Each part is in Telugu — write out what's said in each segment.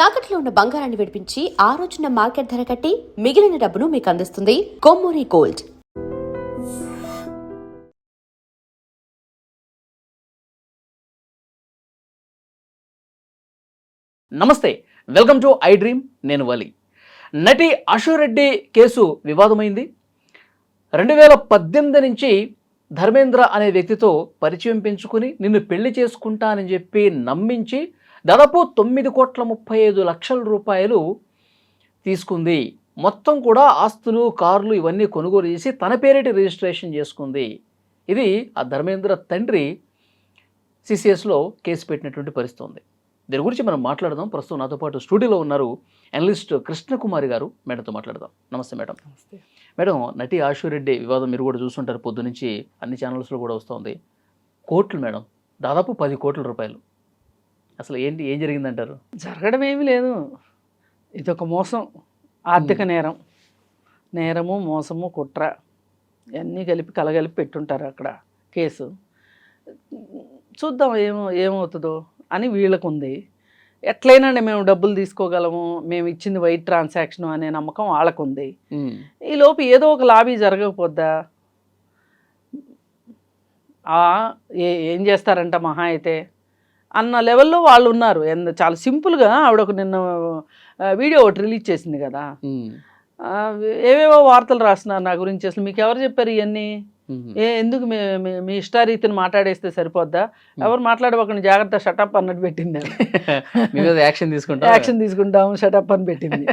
తాకట్లో ఉన్న బంగారాన్ని విడిపించి ఆ రోజున మార్కెట్ ధర కట్టి మిగిలిన డబ్బును మీకు అందిస్తుంది కొమ్మూరి గోల్డ్. నమస్తే, వెల్కమ్ టు ఐ డ్రీమ్. నేను వలి. నటి అశురెడ్డి కేసు వివాదమైంది. 2018 నుంచి ధర్మేంద్ర అనే వ్యక్తితో పరిచయం పెంచుకుని నిన్ను పెళ్లి చేసుకుంటానని చెప్పి నమ్మించి దాదాపు 9,35,00,000 రూపాయలు తీసుకుంది. మొత్తం కూడా ఆస్తులు, కార్లు ఇవన్నీ కొనుగోలు చేసి తన పేరిట రిజిస్ట్రేషన్ చేసుకుంది. ఇది ఆ ధర్మేంద్ర తండ్రి సిసిఎస్లో కేసు పెట్టినటువంటి పరిస్థితి ఉంది. దీని గురించి మనం మాట్లాడదాం. ప్రస్తుతం నాతో పాటు స్టూడియోలో ఉన్నారు అనలిస్ట్ కృష్ణకుమారి గారు. మేడంతో మాట్లాడదాం. నమస్తే మేడం. నమస్తే మేడం, నటి ఆశురెడ్డి వివాదం మీరు కూడా చూస్తుంటారు, పొద్దు నుంచి అన్ని ఛానల్స్లో కూడా వస్తుంది. కోట్లు మేడం, దాదాపు 10 కోట్ల రూపాయలు. అసలు ఏం జరిగిందంటారు? జరగడం ఏమీ లేదు. ఇదొక మోసం, ఆర్థిక నేరము, మోసము, కుట్ర ఇవన్నీ కలగలిపి పెట్టుంటారు అక్కడ కేసు. చూద్దాం ఏమవుతుందో అని వీళ్ళకు ఉంది. ఎట్లయినా మేము డబ్బులు తీసుకోగలము, మేము ఇచ్చింది వైట్ ట్రాన్సాక్షన్ అనే నమ్మకం వాళ్ళకు ఉంది. ఈ లోపు ఏదో ఒక లాబీ జరగకపోద్దా? ఏం చేస్తారంట మహా అయితే అన్న లెవెల్లో వాళ్ళు ఉన్నారు. చాలా సింపుల్గా ఆవిడ ఒక నిన్న వీడియో ఒకటి రిలీజ్ చేసింది కదా, ఏవేవో వార్తలు రాస్తున్నారు నా గురించి. అసలు మీకు ఎవరు చెప్పారు ఇవన్నీ? ఎందుకు మీ ఇష్టారీతిని మాట్లాడేస్తే సరిపోద్దా? ఎవరు మాట్లాడబోకండి, జాగ్రత్త, షటప్ అన్నట్టు పెట్టింది. యాక్షన్ తీసుకుంటాము, షటప్ అని పెట్టింది.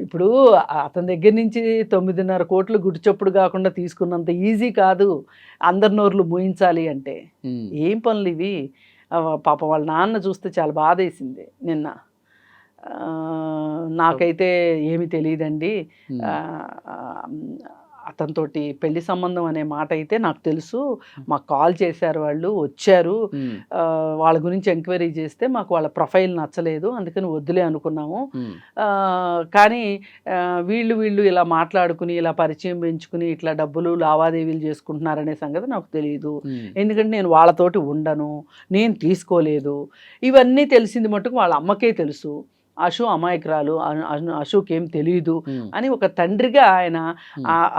ఇప్పుడు అతని దగ్గర నుంచి 9.5 కోట్లు గుడిచప్పుడు కాకుండా తీసుకున్నంత ఈజీ కాదు అందరి నోర్లు మూయించాలి అంటే. ఏం పనులు ఇవి? పాప వాళ్ళ నాన్న చూస్తే చాలా బాధ వేసింది నిన్న. నాకైతే ఏమి తెలియదండి, అతనితోటి పెళ్లి సంబంధం అనే మాట అయితే నాకు తెలుసు, మాకు కాల్ చేశారు, వాళ్ళు వచ్చారు, వాళ్ళ గురించి ఎంక్వైరీ చేస్తే మాకు వాళ్ళ ప్రొఫైల్ నచ్చలేదు, అందుకని వద్దులే అనుకున్నాము. కానీ వీళ్ళు ఇలా మాట్లాడుకుని ఇలా పరిచయం పెంచుకుని ఇట్లా డబ్బులు లావాదేవీలు చేసుకుంటున్నారనే సంగతి నాకు తెలియదు, ఎందుకంటే నేను వాళ్ళతోటి ఉండను, నేను తీసుకోలేదు. ఇవన్నీ తెలిసింది మటుకు వాళ్ళ అమ్మకే తెలుసు. అశు అమాయకురాలు, అశుకేం తెలియదు అని ఒక తండ్రిగా ఆయన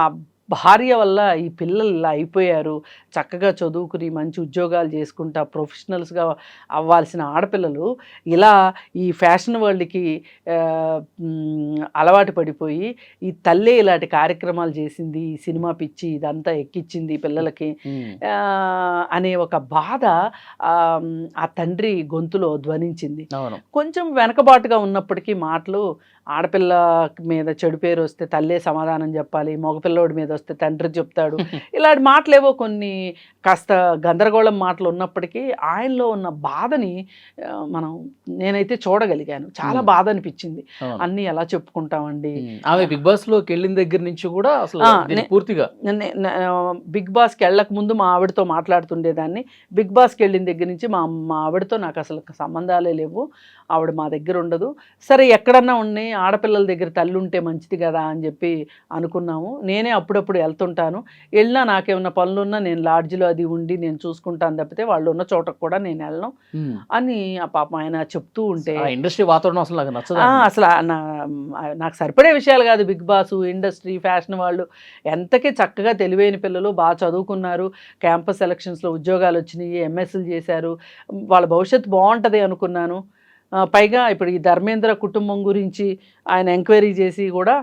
ఆ భార్య వల్ల ఈ పిల్లలు ఇలా అయిపోయారు. చక్కగా చదువుకుని మంచి ఉద్యోగాలు చేసుకుంటా ప్రొఫెషనల్స్గా అవ్వాల్సిన ఆడపిల్లలు ఇలా ఈ ఫ్యాషన్ వరల్డ్కి అలవాటు పడిపోయి ఈ తల్లే ఇలాంటి కార్యక్రమాలు చేసింది, ఈ సినిమా పిచ్చి ఇదంతా ఎక్కిచ్చింది పిల్లలకి అనే ఒక బాధ ఆ తండ్రి గొంతులో ధ్వనించింది. కొంచెం వెనకబాటుగా ఉన్నప్పటికీ మాటలు, ఆడపిల్ల మీద చెడు పేరు వస్తే తల్లే సమాధానం చెప్పాలి, మగపిల్లోడి మీద వస్తే తండ్రి చెప్తాడు, ఇలాంటి మాటలేవో కొన్ని కాస్త గందరగోళం మాటలు ఉన్నప్పటికీ ఆయనలో ఉన్న బాధని నేనైతే చూడగలిగాను. చాలా బాధ అనిపించింది. అన్నీ ఎలా చెప్పుకుంటామండి. ఆమె బిగ్ బాస్ లోకి వెళ్ళిన దగ్గర నుంచి కూడా అసలు పూర్తిగా బిగ్ బాస్కి వెళ్ళక ముందు మా ఆవిడతో మాట్లాడుతుండేదాన్ని. బిగ్ బాస్కి వెళ్ళిన దగ్గర నుంచి మా ఆవిడతో నాకు అసలు సంబంధాలే లేవు, ఆవిడ మా దగ్గర ఉండదు. సరే ఎక్కడన్నా ఉన్నాయి, ఆడపిల్లల దగ్గర తల్లి ఉంటే మంచిది కదా అని చెప్పి అనుకున్నాము. నేనే అప్పుడప్పుడు వెళ్తుంటాను, వెళ్ళినా నాకేమన్నా పనులున్నా నేను లాడ్జిలో అది ఉండి నేను చూసుకుంటాను తప్పితే వాళ్ళు ఉన్న చోటకు కూడా నేను వెళ్ళను అని ఆ పాప ఆయన చెప్తూ ఉంటే ఇండస్ట్రీ వాతావరణం అసలు నాకు నచ్చదు. అసలు నాకు సరిపడే విషయాలు కాదు. బిగ్ బాస్, ఇండస్ట్రీ, ఫ్యాషన్ వాళ్ళు ఎంతకీ చక్కగా తెలివైన పిల్లలు, బాగా చదువుకున్నారు, క్యాంపస్ సెలక్షన్స్లో ఉద్యోగాలు వచ్చినాయి, ఎంఎస్లు చేశారు, వాళ్ళ భవిష్యత్తు బాగుంటుంది అనుకున్నాను. పైగా ఇప్పుడు ఈ ధర్మేంద్ర కుటుంబం గురించి ఆయన ఎంక్వైరీ చేసి కూడా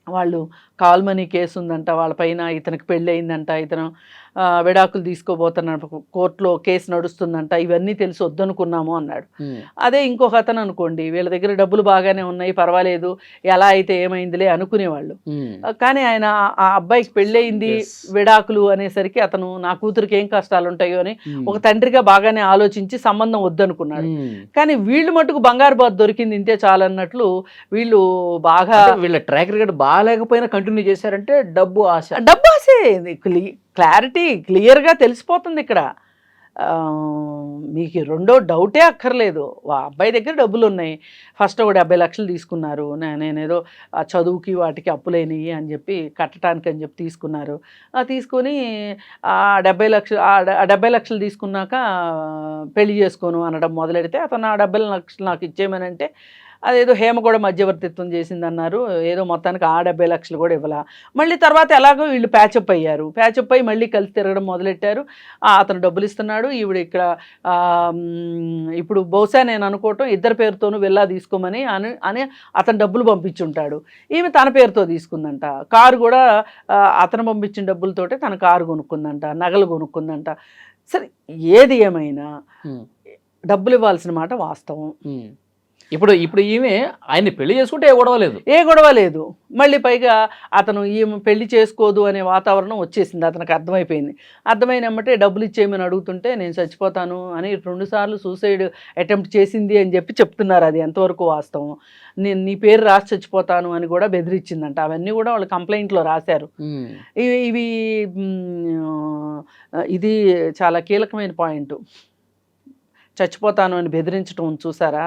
వాళ్ళు కాల్మనీ కేసు ఉందంట వాళ్ళపైన, ఇతనికి పెళ్ళి అయిందంట, ఇతను విడాకులు తీసుకోబోతున్న కోర్టులో కేసు నడుస్తుందంట, ఇవన్నీ తెలిసి వద్దనుకున్నాము అన్నాడు. అదే ఇంకొక అతను అనుకోండి, వీళ్ళ దగ్గర డబ్బులు బాగానే ఉన్నాయి, పర్వాలేదు, ఎలా అయితే ఏమైందిలే అనుకునేవాళ్ళు. కానీ ఆయన ఆ అబ్బాయికి పెళ్ళయింది, విడాకులు అనేసరికి అతను నా కూతురికి ఏం కష్టాలు ఉంటాయో అని ఒక తండ్రిగా బాగానే ఆలోచించి సంబంధం వద్దనుకున్నాడు. కానీ వీళ్ళు మటుకు బంగారు బాత్ దొరికింది ఇంతే చాలన్నట్లు వీళ్ళు బాగా, వీళ్ళ ట్రాక్ రికార్డ్ బాగాలేకపోయినా కంటిన్యూ చేశారంటే డబ్బు ఆశే. క్లారిటీ క్లియర్గా తెలిసిపోతుంది ఇక్కడ. మీకు రెండో డౌటే అక్కర్లేదు, ఆ అబ్బాయి దగ్గర డబ్బులు ఉన్నాయి. ఫస్ట్ ఒక 70 లక్షలు తీసుకున్నారు, నేనేదో ఆ చదువుకి వాటికి అప్పులేనివి అని చెప్పి కట్టడానికి అని చెప్పి తీసుకున్నారు. తీసుకొని ఆ 70 లక్షలు తీసుకున్నాక పెళ్లి చేసుకోను అనడం మొదలెడితే అతను ఆ 70 లక్షలు నాకు ఇచ్చేయమనంటే అదేదో హేమ కూడా మధ్యవర్తిత్వం చేసిందన్నారు. ఏదో మొత్తానికి ఆ 70 లక్షలు కూడా ఇవ్వాల. మళ్ళీ తర్వాత ఎలాగో వీళ్ళు ప్యాచప్ అయ్యారు. ప్యాచప్ అయ్యి మళ్ళీ కలిసి తిరగడం మొదలెట్టారు. అతను డబ్బులు ఇస్తున్నాడు, ఈవిడ ఇక్కడ ఇప్పుడు బహుశా నేను అనుకోవటం ఇద్దరి పేరుతోనూ వెళ్ళా తీసుకోమని అని అతను డబ్బులు పంపించుంటాడు. ఈమె తన పేరుతో తీసుకుందంట. కారు కూడా అతను పంపించిన డబ్బులతోటే తన కారు కొనుక్కుందంట, నగలు కొనుక్కుందంట. సరే ఏది ఏమైనా డబ్బులు ఇవ్వాల్సిన మాట వాస్తవం. ఇప్పుడు ఈమె ఆయన్ని పెళ్లి చేసుకుంటే ఏ గొడవ లేదు. మళ్ళీ పైగా అతను ఈమె పెళ్లి చేసుకోదు అనే వాతావరణం వచ్చేసింది, అతనికి అర్థమైపోయింది. అర్థమైనమ్మటే డబ్బులు ఇచ్చేయమని అడుగుతుంటే నేను చచ్చిపోతాను అని 2 సార్లు సూసైడ్ అటెంప్ట్ చేసింది అని చెప్పి చెప్తున్నారు. అది ఎంతవరకు వాస్తవం? నేను నీ పేరు రాసి చచ్చిపోతాను అని కూడా బెదిరించిందంట. అవన్నీ కూడా వాళ్ళు కంప్లైంట్లో రాశారు. ఇవి ఇది చాలా కీలకమైన పాయింట్. చచ్చిపోతాను అని బెదిరించడం చూసారా,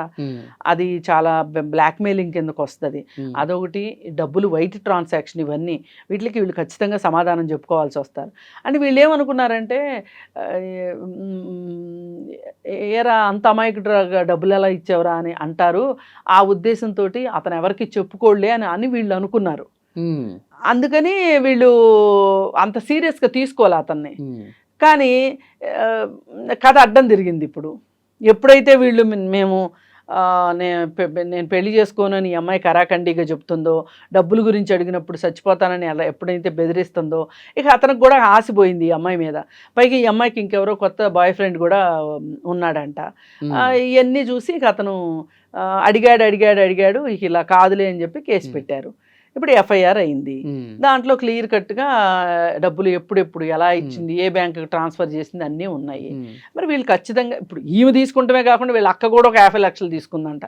అది చాలా బ్లాక్మెయిలింగ్ కిందకు వస్తుంది. అదొకటి. డబ్బులు వైట్ ట్రాన్సాక్షన్, ఇవన్నీ వీళ్ళు ఖచ్చితంగా సమాధానం చెప్పుకోవాల్సి వస్తారు. అంటే వీళ్ళు ఏమనుకున్నారంటే ఏరా అంత అమాయకుడుగా డబ్బులు ఎలా ఇచ్చేవరా అని అంటారు, ఆ ఉద్దేశంతో అతను ఎవరికి చెప్పుకోలే అని వీళ్ళు అనుకున్నారు. అందుకని వీళ్ళు అంత సీరియస్గా తీసుకోవాలి అతన్ని. కానీ కథ అడ్డం తిరిగింది. ఇప్పుడు ఎప్పుడైతే వీళ్ళు నేను పెళ్లి చేసుకోనని ఈ అమ్మాయి కరాఖండిగా చెప్తుందో, డబ్బుల గురించి అడిగినప్పుడు చచ్చిపోతానని అలా ఎప్పుడైతే బెదిరిస్తుందో, ఇక అతనికి కూడా ఆశపోయింది ఈ అమ్మాయి మీద. పైగా ఈ అమ్మాయికి ఇంకెవరో కొత్త బాయ్ ఫ్రెండ్ కూడా ఉన్నాడంట. ఇవన్నీ చూసి ఇక అతను అడిగాడు. ఇక ఇలా కాదులే అని చెప్పి కేసు పెట్టారు. ఇప్పుడు ఎఫ్ఐఆర్ అయింది. దాంట్లో క్లియర్ కట్గా డబ్బులు ఎప్పుడెప్పుడు ఎలా ఇచ్చింది, ఏ బ్యాంకుకి ట్రాన్స్ఫర్ చేసింది అన్నీ ఉన్నాయి. మరి వీళ్ళు ఖచ్చితంగా ఇప్పుడు ఈమె తీసుకుంటమే కాకుండా వీళ్ళ అక్క కూడా ఒక 50 లక్షలు తీసుకుందంట.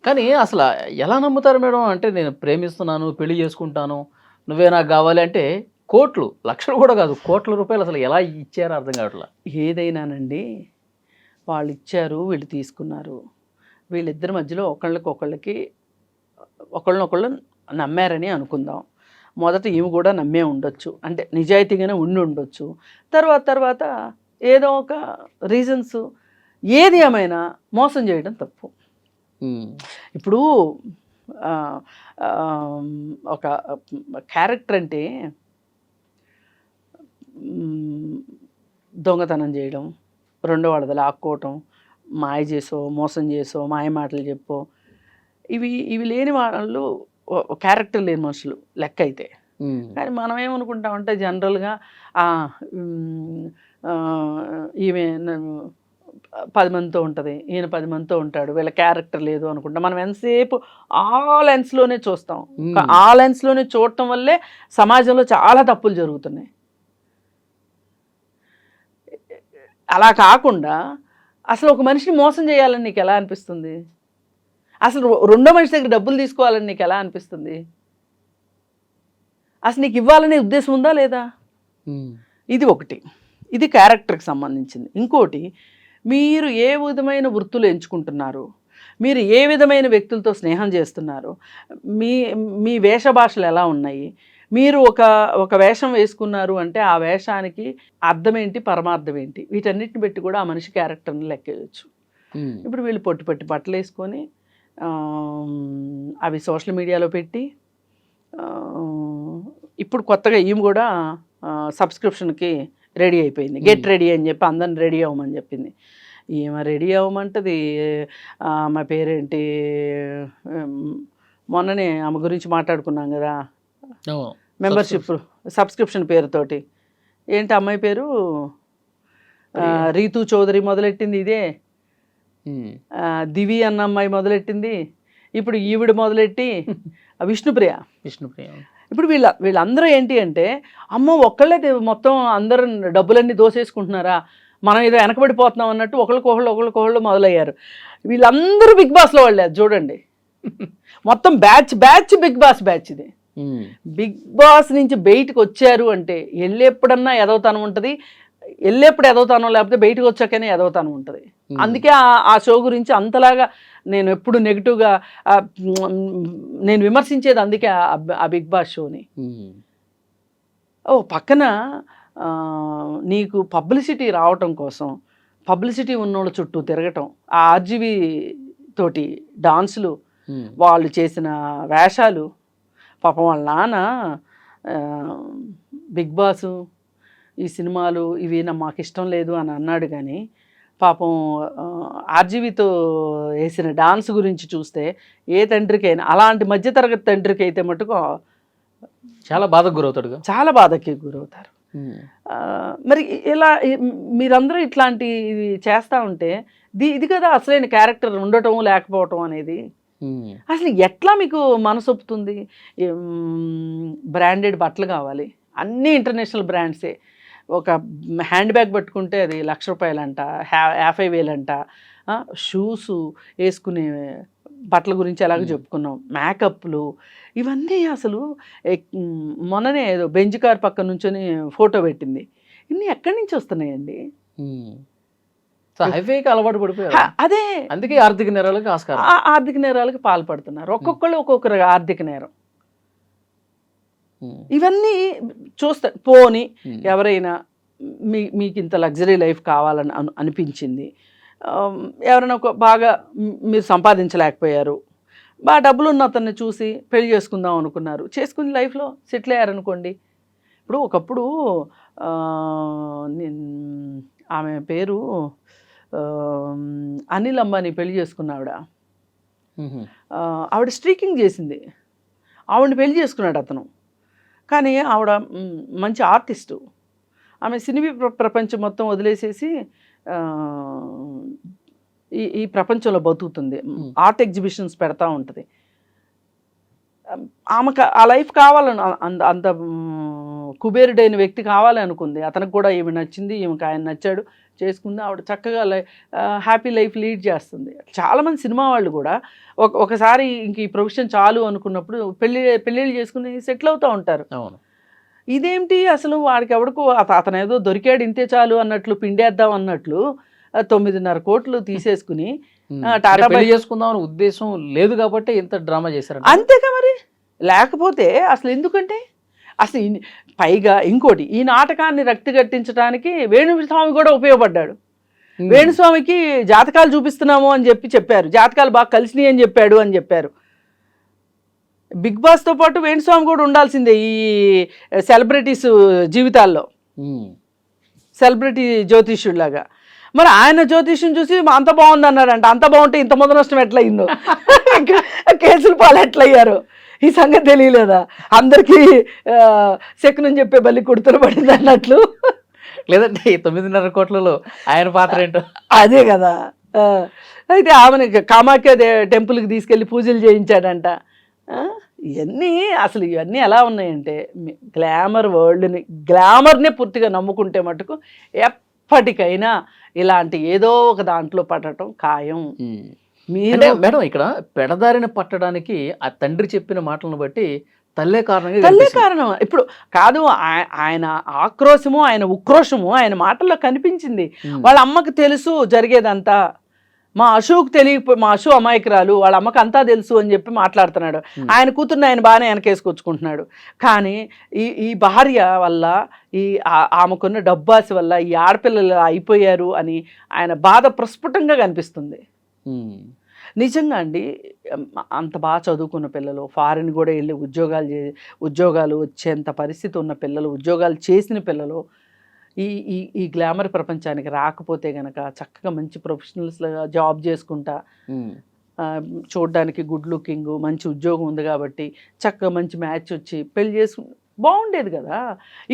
కానీ అసలు ఎలా నమ్ముతారు మేడం? అంటే నేను ప్రేమిస్తున్నాను, పెళ్లి చేసుకుంటాను, నువ్వే నాకు కావాలి అంటే కోట్లు, లక్షలు కూడా కాదు, కోట్ల రూపాయలు అసలు ఎలా ఇచ్చారో అర్థం కావట్లా. ఏదైనానండి, వాళ్ళు ఇచ్చారు, వీళ్ళు తీసుకున్నారు. వీళ్ళిద్దరి మధ్యలో ఒకళ్ళనొకళ్ళు నమ్మారని అనుకుందాం. మొదట ఈమె కూడా నమ్మే ఉండొచ్చు, అంటే నిజాయితీగానే ఉండొచ్చు. తర్వాత ఏదో ఒక రీజన్స్, ఏది ఏమైనా మోసం చేయడం తప్పు. ఇప్పుడు ఒక క్యారెక్టర్ అంటే దొంగతనం చేయడం, రెండో వాళ్ళది లాక్కోవటం, మాయ చేసో, మోసం చేసో, మాయ మాటలు చెప్పో, ఇవి లేని వాళ్ళు క్యారెక్టర్ లేని మనుషులు లెక్క అయితే. కానీ మనం ఏమనుకుంటామంటే జనరల్గా ఈమె 10 మందితో ఉంటుంది, ఈయన 10 మందితో ఉంటాడు, వీళ్ళ క్యారెక్టర్ లేదు అనుకుంటాం. మనం ఎంతసేపు ఆ లెన్స్లోనే చూస్తాం. ఆ లెన్స్లోనే చూడటం వల్లే సమాజంలో చాలా తప్పులు జరుగుతున్నాయి. అలా కాకుండా అసలు ఒక మనిషిని మోసం చేయాలని నీకు ఎలా అనిపిస్తుంది? అసలు రెండో మనిషి దగ్గర డబ్బులు తీసుకోవాలని నీకు ఎలా అనిపిస్తుంది? అసలు నీకు ఇవ్వాలనే ఉద్దేశం ఉందా లేదా? ఇది ఒకటి. ఇది క్యారెక్టర్కి సంబంధించింది. ఇంకోటి, మీరు ఏ విధమైన వృత్తులు ఎంచుకుంటున్నారు, మీరు ఏ విధమైన వ్యక్తులతో స్నేహం చేస్తున్నారు, మీ వేషభాషలు ఎలా ఉన్నాయి, మీరు ఒక వేషం వేసుకున్నారు అంటే ఆ వేషానికి అర్థం ఏంటి, పరమార్థం ఏంటి, వీటన్నిటిని బట్టి కూడా ఆ మనిషి క్యారెక్టర్ని లెక్కేయచ్చు. ఇప్పుడు వీళ్ళు పొట్టి బట్టలు వేసుకొని అవి సోషల్ మీడియాలో పెట్టి, ఇప్పుడు కొత్తగా ఈమె కూడా సబ్స్క్రిప్షన్కి రెడీ అయిపోయింది. గెట్ రెడీ అని చెప్పి అందరిని రెడీ అవ్వమని చెప్పింది. ఈమె రెడీ అవ్వమంటది. మా పేరేంటి, మొన్ననే ఆమె గురించి మాట్లాడుకున్నాం కదా, మెంబర్షిప్ సబ్స్క్రిప్షన్ పేరుతోటి. ఏంటి అమ్మాయి పేరు? రీతూ చౌదరి మొదలెట్టింది ఇదే. దివి అన్న అమ్మాయి మొదలెట్టింది. ఇప్పుడు ఈవిడ మొదలెట్టి విష్ణుప్రియ. ఇప్పుడు వీళ్ళందరూ ఏంటి అంటే, అమ్మో ఒక్కళ్ళే మొత్తం అందరూ డబ్బులన్నీ దోసేసుకుంటున్నారా, మనం ఏదో వెనకబడిపోతున్నాం అన్నట్టు ఒకళ్ళకొకళ్ళు మొదలయ్యారు. వీళ్ళందరూ బిగ్ బాస్లో వాళ్ళే. అది చూడండి, మొత్తం బ్యాచ్ బిగ్ బాస్ బ్యాచ్ ఇది. బిగ్ బాస్ నుంచి బయటకు వచ్చారు అంటే ఎప్పుడన్నా ఎదవతనం ఉంటుంది, వెళ్ళేప్పుడు ఎదవుతానో లేకపోతే బయటకు వచ్చాకనే ఎదవుతాను ఉంటుంది. అందుకే ఆ షో గురించి అంతలాగా నేను ఎప్పుడు నెగిటివ్గా నేను విమర్శించేది, అందుకే ఆ బిగ్ బాస్ షోని. పక్కన నీకు పబ్లిసిటీ రావటం కోసం పబ్లిసిటీ ఉన్నోళ్ళ చుట్టూ తిరగటం, ఆ ఆర్జీవి తోటి డాన్సులు, వాళ్ళు చేసిన వేషాలు, పాపం వాళ్ళ నాన్న బిగ్ బాసు ఈ సినిమాలు ఇవి మాకు ఇష్టం లేదు అని అన్నాడు. కానీ పాపం ఆర్జీవితో వేసిన డాన్స్ గురించి చూస్తే ఏ తండ్రికైనా, అలాంటి మధ్యతరగతి తండ్రికి అయితే మటుకు చాలా బాధకు గురవుతాడుగా, చాలా బాధకి గురవుతారు. మరి ఇలా మీరందరూ ఇట్లాంటివి చేస్తూ ఉంటే ఇది కదా అసలైన క్యారెక్టర్ ఉండటం లేకపోవటం అనేది. అసలు ఎట్లా మీకు మనసొప్పుతుంది? బ్రాండెడ్ బట్టలు కావాలి, అన్నీ ఇంటర్నేషనల్ బ్రాండ్సే. ఒక హ్యాండ్ బ్యాగ్ పట్టుకుంటే అది ₹1,00,000 అంట, 50,000 అంట. షూసు వేసుకునే బట్టల గురించి ఎలాగో చెప్పుకున్నాం, మేకప్లు, ఇవన్నీ అసలు మొన్ననే ఏదో బెంజ్ కార్ పక్కన నుంచొని ఫోటో పెట్టింది. ఇన్ని ఎక్కడి నుంచి వస్తున్నాయండి? హైవేకి అలవాటు పడిపోయారు. అదే, అందుకే ఆర్థిక నేరాలకు ఆస్కారం. ఆర్థిక నేరాలకు పాల్పడుతున్నారు. ఒక్కొక్కళ్ళు ఒక్కొక్కరు ఆర్థిక నేరం. ఇవన్నీ చూస్తే పోని ఎవరైనా మీకు ఇంత లగ్జరీ లైఫ్ కావాలని అనిపించింది, ఎవరైనా ఒక బాగా మీరు సంపాదించలేకపోయారు, బాగా డబ్బులు ఉన్న అతన్ని చూసి పెళ్లి చేసుకుందాం అనుకున్నారు, చేసుకుని లైఫ్లో సెటిల్ అయ్యారనుకోండి. ఇప్పుడు ఒకప్పుడు ఆమె పేరు అనిల్ అంబానీ పెళ్లి చేసుకున్న ఆవిడ స్ట్రీకింగ్ చేసింది, ఆవిడని పెళ్లి చేసుకున్నాడు అతను. కానీ ఆవిడ మంచి ఆర్టిస్టు, ఆమె సినీ ప్రపంచం మొత్తం వదిలేసేసి ఈ ప్రపంచంలో బతుకుతుంది, ఆర్ట్ ఎగ్జిబిషన్స్ పెడతా ఉంటుంది. ఆమెకు ఆ లైఫ్ కావాలని, అంత కుబేరుడైన వ్యక్తి కావాలి అనుకుంది. అతనికి కూడా ఈమె నచ్చింది, ఈమెకు ఆయన నచ్చాడు, చేసుకుంది. ఆవిడ చక్కగా హ్యాపీ లైఫ్ లీడ్ చేస్తుంది. చాలామంది సినిమా వాళ్ళు కూడా ఒకసారి ఇంక ఈ ప్రొఫెషన్ చాలు అనుకున్నప్పుడు పెళ్ళిళ్ళు చేసుకుని సెటిల్ అవుతూ ఉంటారు. అవును. ఇదేంటి అసలు వాడికి ఎవడికో అతను ఏదో దొరికాడు ఇంతే చాలు అన్నట్లు, పిండేద్దాం అన్నట్లు 9.5 కోట్లు తీసేసుకుని టాటా పెళ్లి చేసుకుందాం అనే ఉద్దేశం లేదు కాబట్టి ఇంత డ్రామా చేశారు. అంతేగా మరి, లేకపోతే అసలు ఎందుకంటే అసలు పైగా ఇంకోటి, ఈ నాటకాన్ని రక్తి కట్టించడానికి వేణుస్వామి కూడా ఉపయోగపడ్డాడు. వేణుస్వామికి జాతకాలు చూపిస్తున్నాము అని చెప్పారు, జాతకాలు బాగా కలిసినాయి అని చెప్పారు. బిగ్ బాస్తో పాటు వేణుస్వామి కూడా ఉండాల్సిందే ఈ సెలబ్రిటీస్ జీవితాల్లో, సెలబ్రిటీ జ్యోతిష్యుడిలాగా. మరి ఆయన జ్యోతిష్యం చూసి అంత బాగుంది అన్నాడంట. అంత బాగుంటే ఇంత మొదటి నష్టం ఎట్లయిందో, కేసులు పాలు ఎట్లయ్యారు, ఈ సంగతి తెలియలేదా? అందరికీ శకునం చెప్పే బల్లి కుడుతులు పడింది అన్నట్లు. లేదంటే 9.5 కోట్లలో ఆయన పాత్ర ఏంటో అదే కదా. అయితే ఆమెను కామాఖ్య టెంపుల్కి తీసుకెళ్ళి పూజలు చేయించాడంట. ఇవన్నీ ఎలా ఉన్నాయంటే, గ్లామర్ వరల్డ్ని, గ్లామర్నే పూర్తిగా నమ్ముకుంటే మటుకు ఎప్పటికైనా ఇలాంటి ఏదో ఒక దాంట్లో పడటం ఖాయం. మేడం ఇక్కడ పెడదారిని పట్టడానికి ఆ తండ్రి చెప్పిన మాటలను బట్టి తల్లే కారణం. ఇప్పుడు కాదు, ఆయన ఆక్రోశము, ఆయన ఉక్రోషము ఆయన మాటల్లో కనిపించింది. వాళ్ళ అమ్మకి తెలుసు జరిగేదంతా, మా అశోక్ తెలియకపోయి, మా అశు అమాయకురాలు, వాళ్ళ అమ్మకి అంతా తెలుసు అని చెప్పి మాట్లాడుతున్నాడు. ఆయన కూతుర్ని ఆయన బాగానే వెనకేసుకొచ్చుకుంటున్నాడు. కానీ ఈ భార్య వల్ల, ఆమెకున్న డబ్బాసి వల్ల ఈ ఆడపిల్లలు అయిపోయారు అని ఆయన బాధ ప్రస్ఫుటంగా కనిపిస్తుంది. నిజంగా అండి, అంత బాగా చదువుకున్న పిల్లలు, ఫారిన్ కూడా వెళ్ళి ఉద్యోగాలు వచ్చేంత పరిస్థితి ఉన్న పిల్లలు, ఉద్యోగాలు చేసిన పిల్లలు ఈ గ్లామర్ ప్రపంచానికి రాకపోతే గనక చక్కగా మంచి ప్రొఫెషనల్స్గా జాబ్ చేసుకుంటా, చూడడానికి గుడ్ లుకింగ్, మంచి ఉద్యోగం ఉంది కాబట్టి చక్కగా మంచి మ్యాచ్ వచ్చి పెళ్లి చేసుకుంటే బాగుండేది కదా.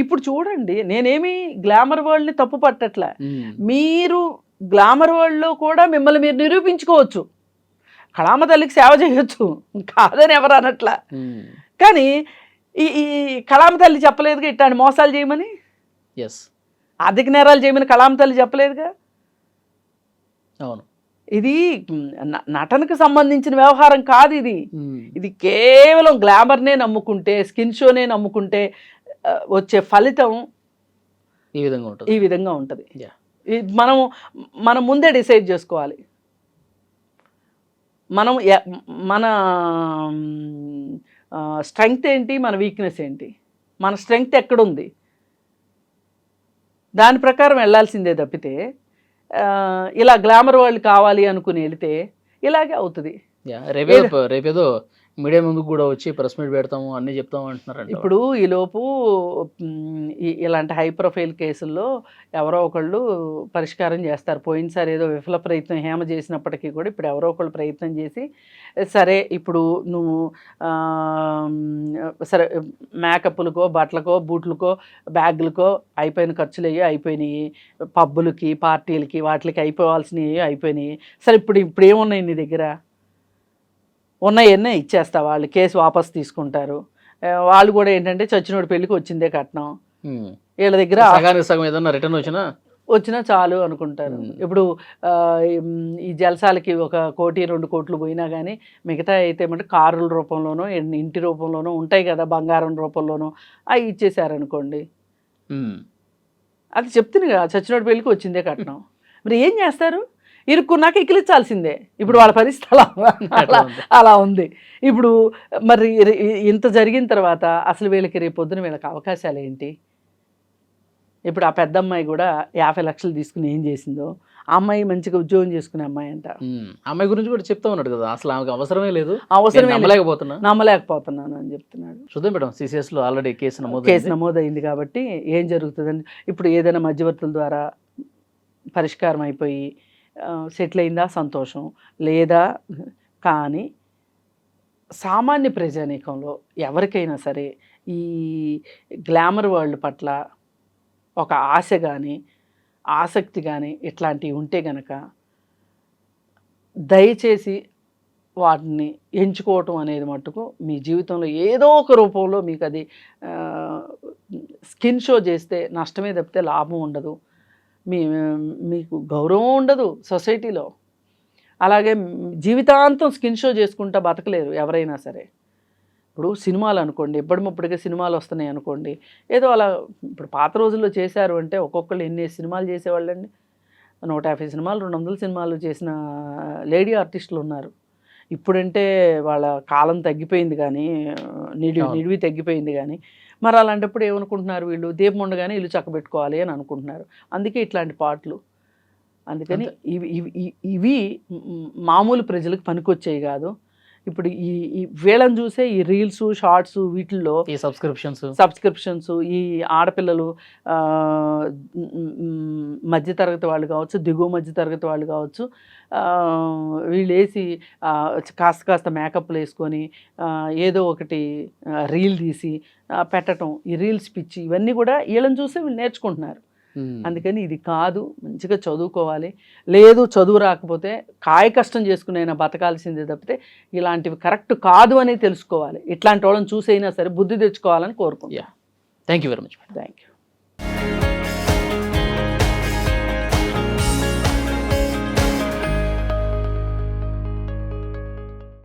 ఇప్పుడు చూడండి, నేనేమి గ్లామర్ వరల్డ్ని తప్పు పట్టట్లే, మీరు గ్లామర్ వరల్డ్లో కూడా మిమ్మల్ని మీరు నిరూపించుకోవచ్చు, కళామ తల్లికి సేవ చేయొచ్చు, కాదని ఎవరు అనట్లా. కానీ ఈ కళామ తల్లి చెప్పలేదుగా ఇట్లాంటి మోసాలు చేయమని, ఆర్థిక నేరాలు చేయమని కళామ తల్లి చెప్పలేదుగా. అవును, ఇది నటనకు సంబంధించిన వ్యవహారం కాదు. ఇది కేవలం గ్లామర్నే నమ్ముకుంటే, స్కిన్ షోనే నమ్ముకుంటే వచ్చే ఫలితం ఈ విధంగా ఉంటుంది. ఈ విధంగా ఉంటుంది. Yeah. మనం ముందే డిసైడ్ చేసుకోవాలి. మనం మన స్ట్రెంగ్త్ ఏంటి, మన వీక్నెస్ ఏంటి, మన స్ట్రెంగ్త్ ఎక్కడుంది, దాని ప్రకారం వెళ్ళాల్సిందే తప్పితే ఇలా గ్లామర్ వాళ్ళు కావాలి అనుకుని వెళితే ఇలాగే అవుతుంది. రేపేదో మీడియా ముందుకు కూడా వచ్చి ప్రెస్ మీట్ పెడతాము అన్నీ చెప్తాము అంటున్నారండి. ఇప్పుడు ఈలోపు ఇలాంటి హై ప్రొఫైల్ కేసుల్లో ఎవరో ఒకళ్ళు పరిష్కారం చేస్తారు. పోయినసారి ఏదో విఫల ప్రయత్నం హేమ చేసినప్పటికీ కూడా ఇప్పుడు ఎవరో ఒకళ్ళు ప్రయత్నం చేసి సరే ఇప్పుడు నువ్వు సరే మేకప్లకో బట్టలకో బూట్లకో బ్యాగులకో అయిపోయిన ఖర్చులు అయిపోయినాయి, పబ్బులకి పార్టీలకి వాటికి అయిపోవాల్సినవి అయిపోయినాయి. సరే ఇప్పుడు ఏమున్నాయి నీ దగ్గర? ఉన్నాయన్నీ ఇచ్చేస్తా, వాళ్ళు కేసు వాపస్ తీసుకుంటారు. వాళ్ళు కూడా ఏంటంటే చచ్చినోడి పెళ్ళికి వచ్చిందే కట్నం, వీళ్ళ దగ్గర సగం ఏదన్నా రిటర్న్ వచ్చినా చాలు అనుకుంటారు. ఇప్పుడు ఈ జలసాలకి 1 కోటి 2 కోట్లు పోయినా కానీ మిగతా అయితే ఏమంటే కారుల రూపంలోనో ఇంటి రూపంలోనో ఉంటాయి కదా, బంగారం రూపంలోనో అవి ఇచ్చేసారనుకోండి. అది చెప్తుంది కదా, చచ్చినోడి పెళ్ళికి వచ్చిందే కట్నం. మరి ఏం చేస్తారు? ఇరుక్కున్నాక ఇకిలించాల్సిందే. ఇప్పుడు వాళ్ళ పరిస్థితి అలా ఉంది. ఇప్పుడు మరి ఇంత జరిగిన తర్వాత అసలు వీళ్ళకి రేపొద్దున వీళ్ళకి అవకాశాలు ఏంటి? ఇప్పుడు ఆ పెద్ద అమ్మాయి కూడా 50 లక్షలు తీసుకుని ఏం చేసిందో, ఆ అమ్మాయి మంచిగా ఉద్యోగం చేసుకునే అమ్మాయి అంట. అమ్మాయి గురించి కూడా చెప్తా ఉన్నాడు కదా, అసలు ఆమెకు అవసరమే లేదు, నమ్మలేకపోతున్నాను అని చెప్తున్నాడు. చూద్దాం మేడం, CCS లో ఆల్రెడీ కేసు నమోదైంది కాబట్టి ఏం జరుగుతుందని ఇప్పుడు ఏదైనా మధ్యవర్తుల ద్వారా పరిష్కారం అయిపోయి సెటిల్ అయిందా సంతోషం, లేదా కానీ సామాన్య ప్రజానీకంలో ఎవరికైనా సరే ఈ గ్లామర్ వరల్డ్ పట్ల ఒక ఆశ కానీ ఆసక్తి కానీ ఇట్లాంటివి ఉంటే గనక దయచేసి వాటిని ఎంచుకోవటం అనేది మట్టుకు మీ జీవితంలో ఏదో ఒక రూపంలో మీకు అది స్కిన్ షో చేస్తే నష్టమే తప్పితే లాభం ఉండదు. మీకు గౌరవం ఉండదు సొసైటీలో. అలాగే జీవితాంతం స్కిన్ షో చేసుకుంటా బతకలేరు ఎవరైనా సరే. ఇప్పుడు సినిమాలు అనుకోండి, ఎప్పటికప్పుడుగా సినిమాలు వస్తున్నాయి అనుకోండి, ఏదో అలా ఇప్పుడు పాత రోజుల్లో చేశారు అంటే ఒక్కొక్కళ్ళు ఎన్ని సినిమాలు చేసేవాళ్ళండి. 150 సినిమాలు 200 సినిమాలు చేసిన లేడీ ఆర్టిస్టులు ఉన్నారు. ఇప్పుడంటే వాళ్ళ కాలం తగ్గిపోయింది కానీ నిడివి తగ్గిపోయింది కానీ మరి అలాంటప్పుడు ఏమనుకుంటున్నారు వీళ్ళు, దీపం ఉండగానే ఇల్లు చక్కబెట్టుకోవాలి అని అనుకుంటున్నారు. అందుకే ఇట్లాంటి పాటలు. అందుకని ఇవి మామూలు ప్రజలకు పనికొచ్చేవి కాదు. ఇప్పుడు ఈ వీళ్ళని చూసే ఈ రీల్స్ షార్ట్స్ వీటిల్లో ఈ సబ్స్క్రిప్షన్స్ ఈ ఆడపిల్లలు మధ్యతరగతి వాళ్ళు కావచ్చు, దిగువ మధ్యతరగతి వాళ్ళు కావచ్చు, వీళ్ళు వేసి కాస్త మేకప్లు వేసుకొని ఏదో ఒకటి రీల్ తీసి పెట్టడం, ఈ రీల్స్ పిచ్చి ఇవన్నీ కూడా వీళ్ళని చూసి వీళ్ళు నేర్చుకుంటున్నారు. అందుకని ఇది కాదు, మంచిగా చదువుకోవాలి. లేదు చదువు రాకపోతే కాయ కష్టం చేసుకునైనా బతకాల్సిందే తప్పితే ఇలాంటివి కరెక్ట్ కాదు అని తెలుసుకోవాలి. ఇట్లాంటి వాళ్ళని చూసైనా సరే బుద్ధి తెచ్చుకోవాలని కోరుకుంటున్నాను. Thank you very much. Thank you.